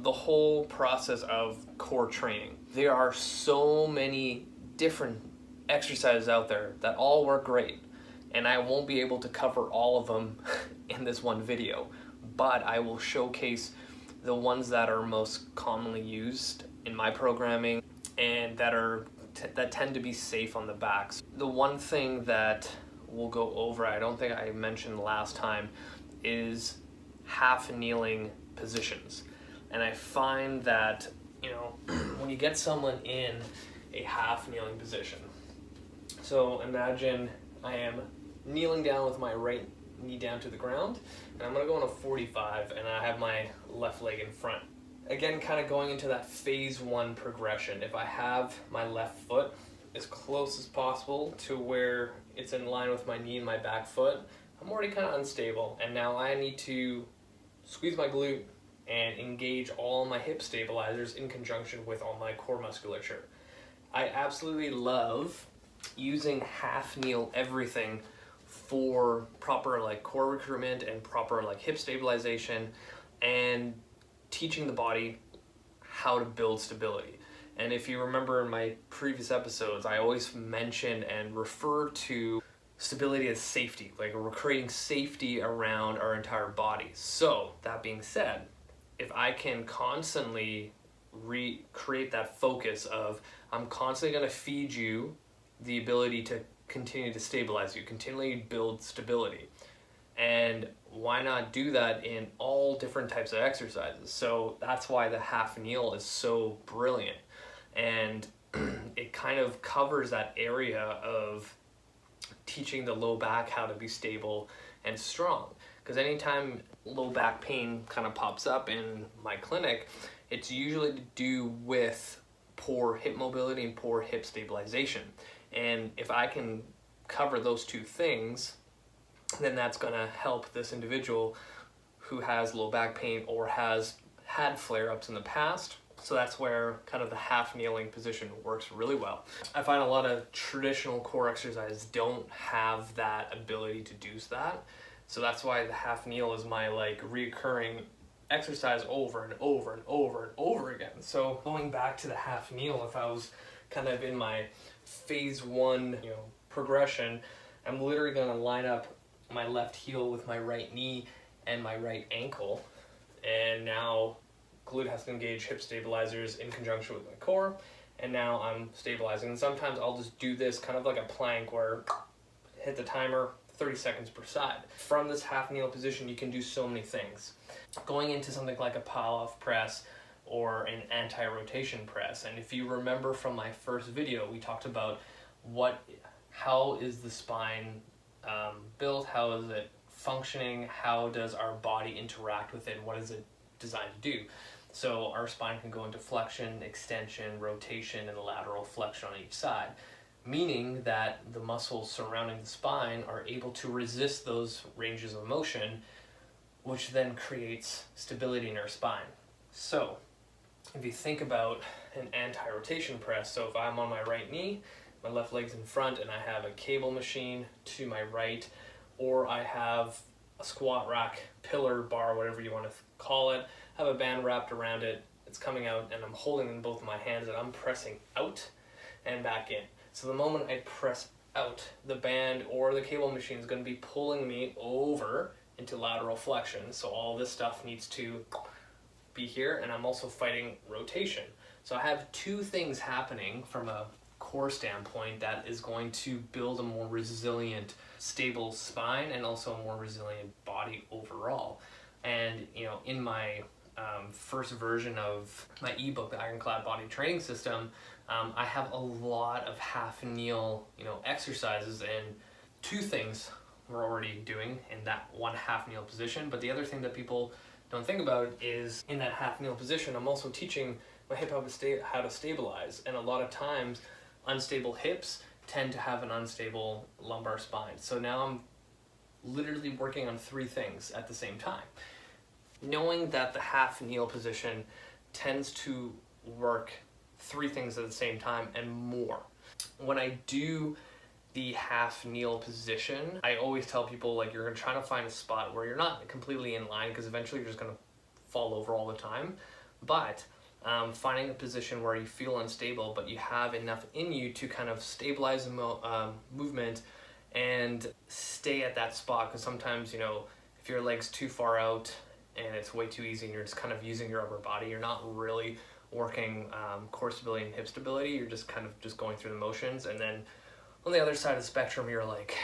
the whole process of core training. There are so many different exercises out there that all work great, and I won't be able to cover all of them in this one video, but I will showcase the ones that are most commonly used in my programming and that tend to be safe on the backs. The one thing that we'll go over, I don't think I mentioned last time, is half kneeling positions. And I find that, when you get someone in a half kneeling position, so imagine I am kneeling down with my right knee down to the ground, and I'm gonna go on a 45, and I have my left leg in front. Again, kind of going into that phase one progression. If I have my left foot as close as possible to where it's in line with my knee and my back foot, I'm already kind of unstable, and now I need to squeeze my glute and engage all my hip stabilizers in conjunction with all my core musculature. I absolutely love using half kneel everything for proper core recruitment and proper hip stabilization and teaching the body how to build stability. And if you remember in my previous episodes, I always mention and refer to stability as safety, we're creating safety around our entire body. So that being said, if I can constantly recreate that focus of I'm constantly going to feed you the ability to continue to stabilize you, continually build stability. And why not do that in all different types of exercises? So that's why the half kneel is so brilliant. And it kind of covers that area of teaching the low back how to be stable and strong. Because anytime low back pain kind of pops up in my clinic, it's usually to do with poor hip mobility and poor hip stabilization. And if I can cover those two things, then that's going to help this individual who has low back pain or has had flare-ups in the past. So that's where kind of the half kneeling position works really well. I find a lot of traditional core exercises don't have that ability to do that. So that's why the half kneel is my reoccurring exercise over and over and over and over again. So going back to the half kneel, if I was kind of in my phase one progression, I'm literally going to line up my left heel with my right knee and my right ankle, and now glute has to engage hip stabilizers in conjunction with my core, and now I'm stabilizing. And sometimes I'll just do this kind of like a plank where hit the timer, 30 seconds per side. From this half kneel position, you can do so many things. Going into something like a pile-off press or an anti-rotation press. And if you remember from my first video, we talked about how is the spine built, how is it functioning, how does our body interact with it, what is it designed to do. So our spine can go into flexion, extension, rotation, and lateral flexion on each side, meaning that the muscles surrounding the spine are able to resist those ranges of motion, which then creates stability in our spine. So if you think about an anti-rotation press, so if I'm on my right knee, my left leg's in front, and I have a cable machine to my right, or I have a squat rack, pillar, bar, whatever you want to call it, have a band wrapped around it, it's coming out, and I'm holding in both my hands, and I'm pressing out and back in. So the moment I press out, the band or the cable machine is going to be pulling me over into lateral flexion. So all this stuff needs to be here, and I'm also fighting rotation. So I have two things happening from a core standpoint that is going to build a more resilient, stable spine and also a more resilient body overall. And in my first version of my ebook, the Ironclad Body Training System, I have a lot of half kneel exercises, and two things we're already doing in that one half kneel position. But the other thing that people don't think about is in that half kneel position, I'm also teaching my hip how to stabilize. And a lot of times unstable hips tend to have an unstable lumbar spine. So now I'm literally working on three things at the same time. Knowing that the half kneel position tends to work three things at the same time and more. When I do the half kneel position, I always tell people you're trying to find a spot where you're not completely in line, because eventually you're just going to fall over all the time. But finding a position where you feel unstable, but you have enough in you to kind of stabilize the movement and stay at that spot. Because sometimes, you know, if your leg's too far out and it's way too easy and you're just kind of using your upper body, you're not really working core stability and hip stability. You're just kind of just going through the motions. And then on the other side of the spectrum, you're like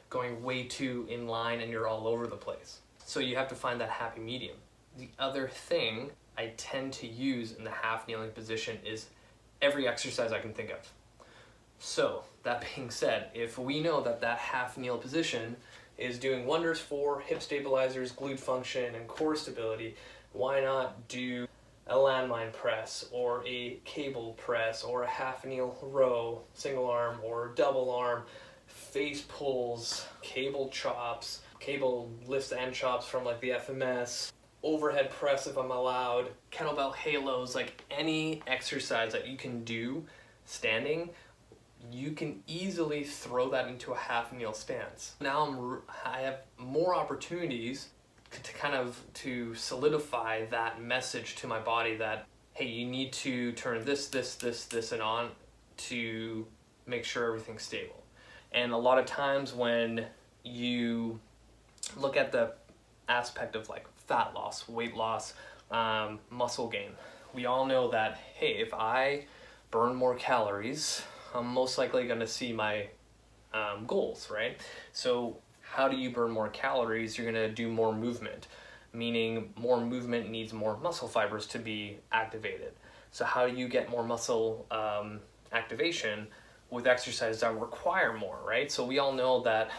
going way too in line and you're all over the place. So you have to find that happy medium. The other thing I tend to use in the half kneeling position is every exercise I can think of. So that being said, if we know that that half kneel position is doing wonders for hip stabilizers, glute function, and core stability, why not do a landmine press or a cable press or a half kneel row, single arm or double arm, face pulls, cable chops, cable lifts and chops from like the FMS, overhead press if I'm allowed, kettlebell halos, like any exercise that you can do standing, you can easily throw that into a half kneel stance. Now I have more opportunities to kind of to solidify that message to my body that, hey, you need to turn this, and on to make sure everything's stable. And a lot of times when you look at the aspect of like fat loss, weight loss, muscle gain, we all know that, hey, if I burn more calories, I'm most likely going to see my goals, right? So how do you burn more calories? You're going to do more movement, meaning more movement needs more muscle fibers to be activated. So how do you get more muscle activation? With exercises that require more, right? So we all know that,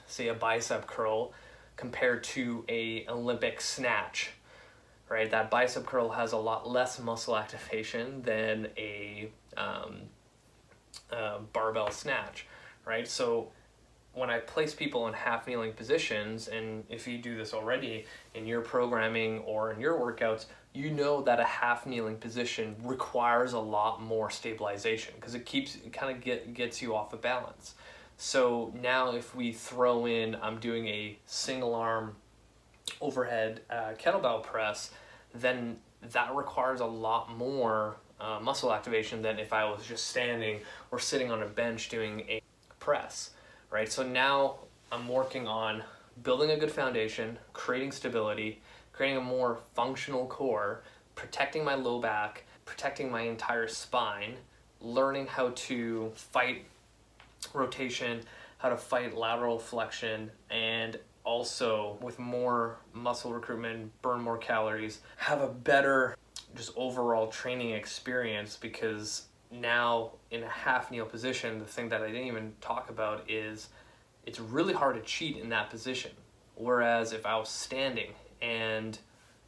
say, a bicep curl compared to a Olympic snatch, right? That bicep curl has a lot less muscle activation than a barbell snatch, right? So when I place people in half kneeling positions, and if you do this already in your programming or in your workouts, you know that a half kneeling position requires a lot more stabilization because it kind of gets you off of balance. So now if we throw in, I'm doing a single arm overhead kettlebell press, then that requires a lot more muscle activation than if I was just standing or sitting on a bench doing a press, right? So now I'm working on building a good foundation, creating stability, creating a more functional core, protecting my low back, protecting my entire spine, learning how to fight rotation, how to fight lateral flexion, and also with more muscle recruitment, burn more calories, have a better just overall training experience, because now in a half kneel position, the thing that I didn't even talk about is it's really hard to cheat in that position. Whereas if I was standing and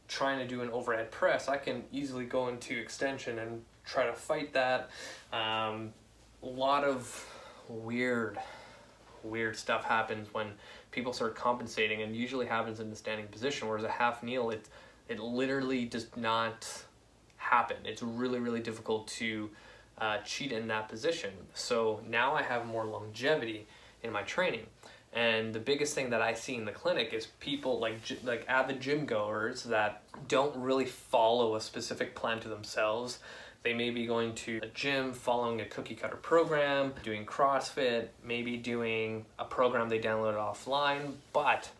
trying to do an overhead press, I can easily go into extension and try to fight that. A lot of weird stuff happens when people start compensating, and usually happens in the standing position, whereas a half kneel, it literally does not happen. It's really difficult to cheat in that position. So now I have more longevity in my training. And the biggest thing that I see in the clinic is people like avid gym goers that don't really follow a specific plan to themselves. They may be going to a gym, following a cookie cutter program, doing CrossFit, maybe doing a program they downloaded offline, but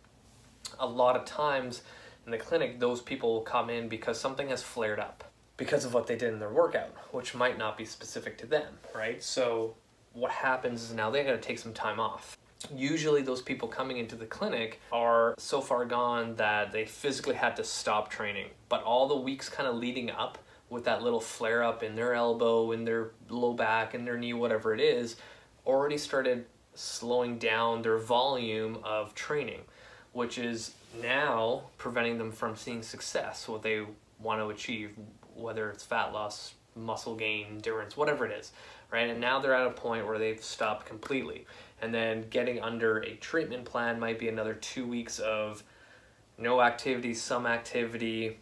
a lot of times in the clinic, those people will come in because something has flared up because of what they did in their workout, which might not be specific to them, right? So what happens is now they gotta take some time off. Usually those people coming into the clinic are so far gone that they physically had to stop training, but all the weeks kind of leading up with that little flare up in their elbow, in their low back, in their knee, whatever it is, already started slowing down their volume of training, which is now preventing them from seeing success, what they want to achieve, whether it's fat loss, muscle gain, endurance, whatever it is, right? And now they're at a point where they've stopped completely. And then getting under a treatment plan might be another 2 weeks of no activity, some activity,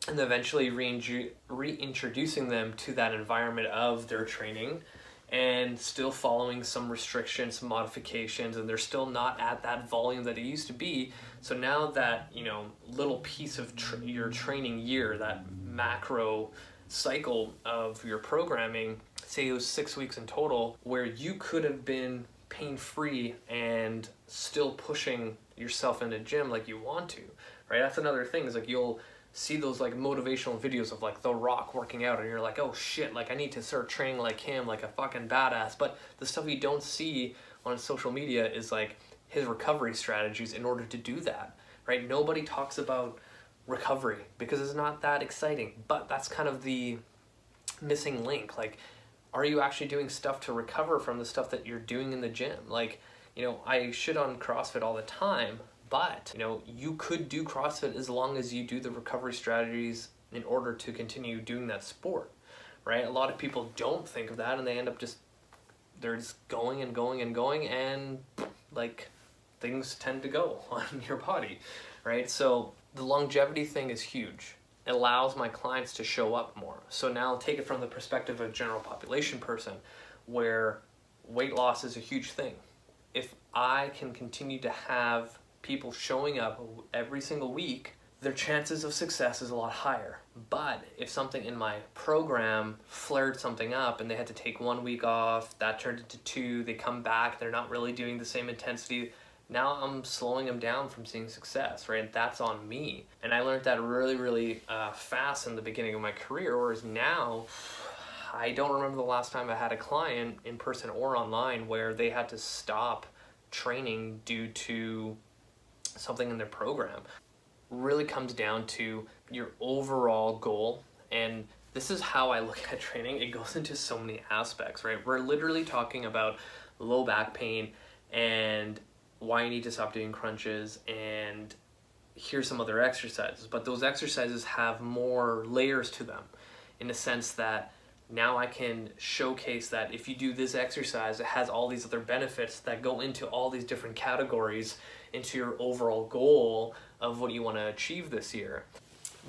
and eventually reintroducing them to that environment of their training, and still following some restrictions, some modifications, and they're still not at that volume that it used to be. So now that, little piece of your training year, that macro cycle of your programming, say it was 6 weeks in total, where you could have been pain-free and still pushing yourself in the gym like you want to, right? That's another thing, is like you'll see those like motivational videos of like The Rock working out and you're like, oh shit, like I need to start training like him, like a fucking badass. But the stuff you don't see on social media is like his recovery strategies in order to do that, right? Nobody talks about recovery because it's not that exciting, but that's kind of the missing link. Like, are you actually doing stuff to recover from the stuff that you're doing in the gym? Like, you know, I shit on CrossFit all the time, but, you know, you could do CrossFit as long as you do the recovery strategies in order to continue doing that sport, right? A lot of people don't think of that and they end up they're just going and going and going, and like things tend to go on your body, right? So the longevity thing is huge. It allows my clients to show up more. So now take it from the perspective of a general population person where weight loss is a huge thing. If I can continue to have people showing up every single week, their chances of success is a lot higher. But if something in my program flared something up and they had to take 1 week off, that turned into 2, they come back, they're not really doing the same intensity, now I'm slowing them down from seeing success, right? That's on me. And I learned that really, really fast in the beginning of my career, whereas now, I don't remember the last time I had a client in person or online where they had to stop training due to something in their program. Really comes down to your overall goal, and this is how I look at training. It goes into so many aspects, right? We're literally talking about low back pain and why you need to stop doing crunches, and here's some other exercises. But those exercises have more layers to them in the sense that now I can showcase that if you do this exercise, it has all these other benefits that go into all these different categories into your overall goal of what you want to achieve this year.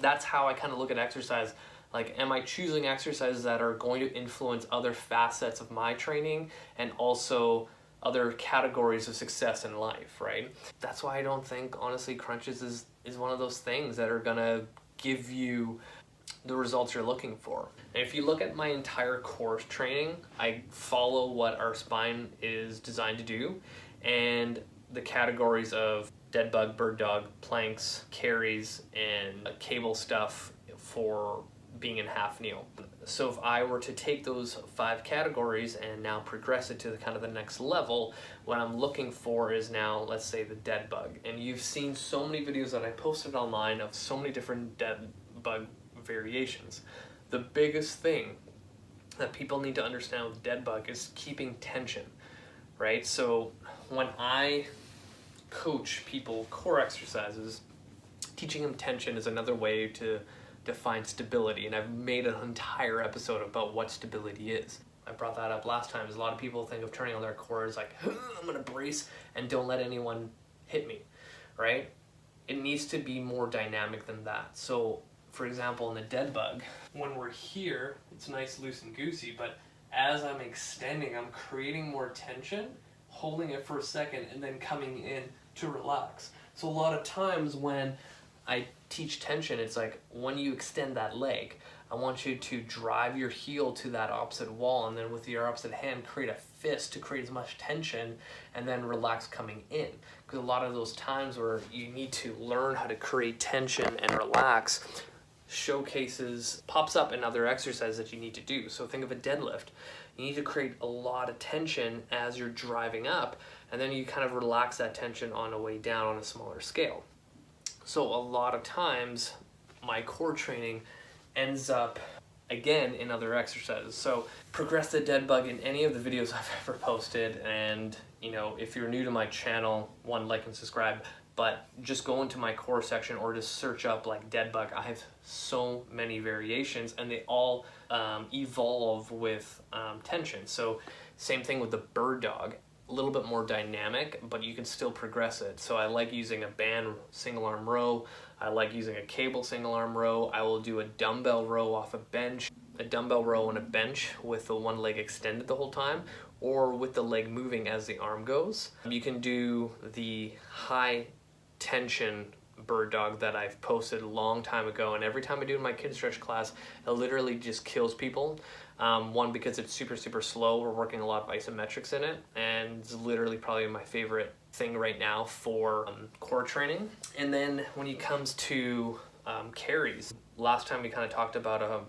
That's how I kind of look at exercise. Like, am I choosing exercises that are going to influence other facets of my training and also other categories of success in life, right? That's why I don't think, honestly, crunches is one of those things that are gonna give you the results you're looking for. And if you look at my entire core training, I follow what our spine is designed to do, and the categories of dead bug, bird dog, planks, carries, and cable stuff for being in half kneel. So if I were to take those 5 categories and now progress it to the kind of the next level, what I'm looking for is now, let's say, the dead bug. And you've seen so many videos that I posted online of so many different dead bug variations. The biggest thing that people need to understand with dead bug is keeping tension, right? So when I coach people core exercises, teaching them tension is another way to define stability, and I've made an entire episode about what stability is. I brought that up last time, is a lot of people think of turning on their core as like, I'm gonna brace and don't let anyone hit me, right? It needs to be more dynamic than that. So for example, in a dead bug, when we're here, it's nice, loose, and goosey, but as I'm extending, I'm creating more tension, holding it for a second, and then coming in to relax. So a lot of times when I teach tension, it's like when you extend that leg, I want you to drive your heel to that opposite wall, and then with your opposite hand create a fist to create as much tension, and then relax coming in. Because a lot of those times where you need to learn how to create tension and relax pops up in other exercises that you need to do. So think of a deadlift. You need to create a lot of tension as you're driving up, and then you kind of relax that tension on the way down on a smaller scale. So a lot of times my core training ends up again in other exercises. So progress the dead bug in any of the videos I've ever posted, and you know, if you're new to my channel, like and subscribe, but just go into my core section or just search up like dead bug. I have so many variations, and they all evolve with tension. So same thing with the bird dog. A little bit more dynamic, but you can still progress it. So I like using a band single arm row. I like using a cable single arm row. I will do a dumbbell row off a bench, a dumbbell row on a bench with the one leg extended the whole time, or with the leg moving as the arm goes. You can do the high tension bird dog that I've posted a long time ago, and every time I do it in my kid stretch class, it literally just kills people. One, because it's super slow. We're working a lot of isometrics in it, and it's literally probably my favorite thing right now for core training. And then when it comes to carries, last time we kind of talked about a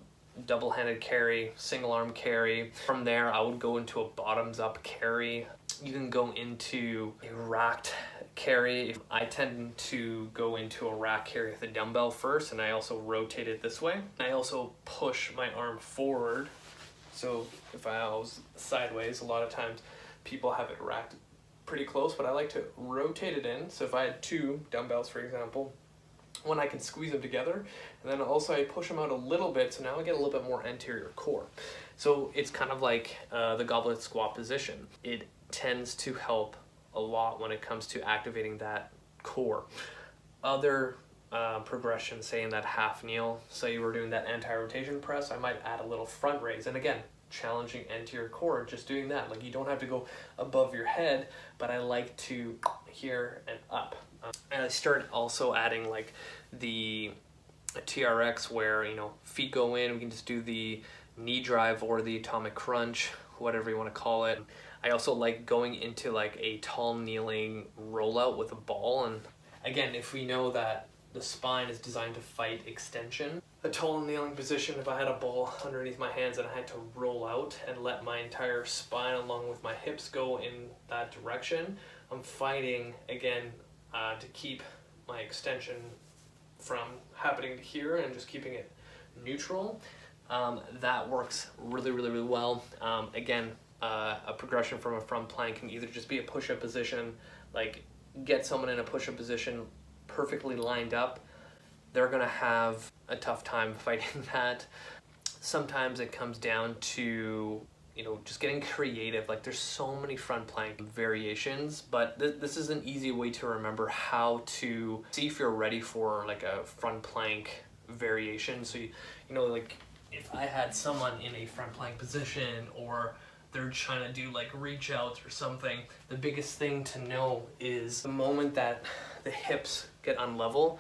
double-handed carry, single arm carry. From there I would go into a bottoms up carry. You can go into a racked carry. I tend to go into a rack carry with a dumbbell first, and I also rotate it this way. I also push my arm forward. So if I was sideways, a lot of times people have it racked pretty close, but I like to rotate it in. So if I had two dumbbells, for example, one, I can squeeze them together, and then also I push them out a little bit, so now I get a little bit more anterior core. So it's kind of like the goblet squat position. It tends to help a lot when it comes to activating that core. Other progressions, say in that half kneel, say we're doing that anti-rotation press, I might add a little front raise, and again, challenging anterior core, just doing that. Like, you don't have to go above your head, but I like to here and up. And I start also adding like the TRX, where, you know, feet go in, we can just do the knee drive or the atomic crunch, whatever you want to call it. I also like going into like a tall kneeling rollout with a ball. And again, if we know that the spine is designed to fight extension, a tall kneeling position, if I had a ball underneath my hands and I had to roll out and let my entire spine along with my hips go in that direction, I'm fighting again to keep my extension from happening here and just keeping it neutral. That works really well. Again, a progression from a front plank can either just be a push-up position, like get someone in a push-up position perfectly lined up. They're gonna have a tough time fighting that. Sometimes it comes down to, you know, just getting creative. Like, there's so many front plank variations, but this is an easy way to remember how to see if you're ready for like a front plank variation. So you know, like if I had someone in a front plank position, or they're trying to do like reach outs or something, the biggest thing to know is the moment that the hips get unlevel,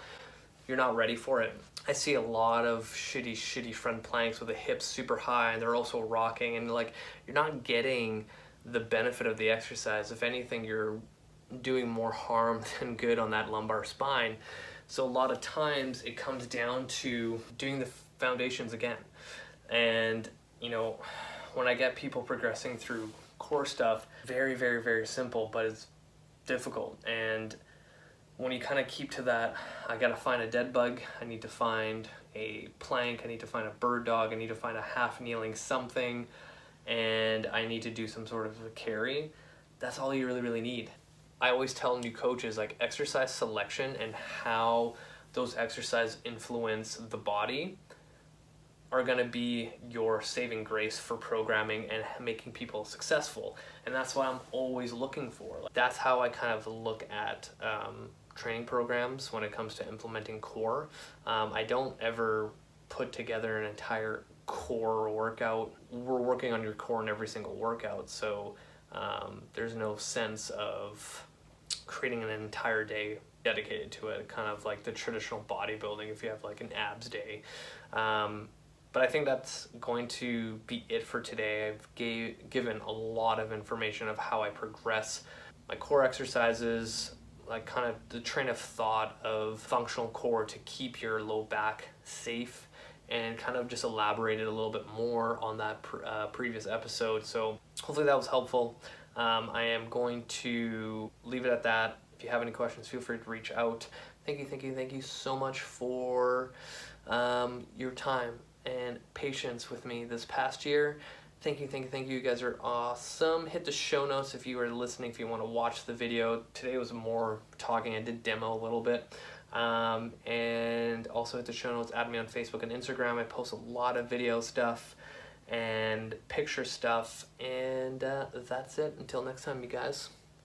you're not ready for it. I see a lot of shitty front planks with the hips super high, and they're also rocking, and like, you're not getting the benefit of the exercise. If anything, you're doing more harm than good on that lumbar spine. So a lot of times it comes down to doing the foundations again. And, you know, when I get people progressing through core stuff, very simple, but it's difficult. And when you kind of keep to that, I gotta find a dead bug, I need to find a plank, I need to find a bird dog, I need to find a half kneeling something, and I need to do some sort of a carry. That's all you really need. I always tell new coaches, like, exercise selection and how those exercises influence the body are going to be your saving grace for programming and making people successful. And that's what I'm always looking for. Like, that's how I kind of look at training programs when it comes to implementing core. I don't ever put together an entire core workout. We're working on your core in every single workout, so there's no sense of creating an entire day dedicated to it, kind of like the traditional bodybuilding if you have like an abs day. But I think that's going to be it for today. I've given a lot of information of how I progress my core exercises, like kind of the train of thought of functional core to keep your low back safe, and kind of just elaborated a little bit more on that previous episode. So hopefully that was helpful. I am going to leave it at that. If you have any questions, feel free to reach out. Thank you so much for your time and patience with me this past year. Thank you. You guys are awesome. Hit the show notes if you are listening, if you want to watch the video. Today was more talking. I did demo a little bit. And also hit the show notes, add me on Facebook and Instagram. I post a lot of video stuff and picture stuff. And that's it. Until next time, you guys.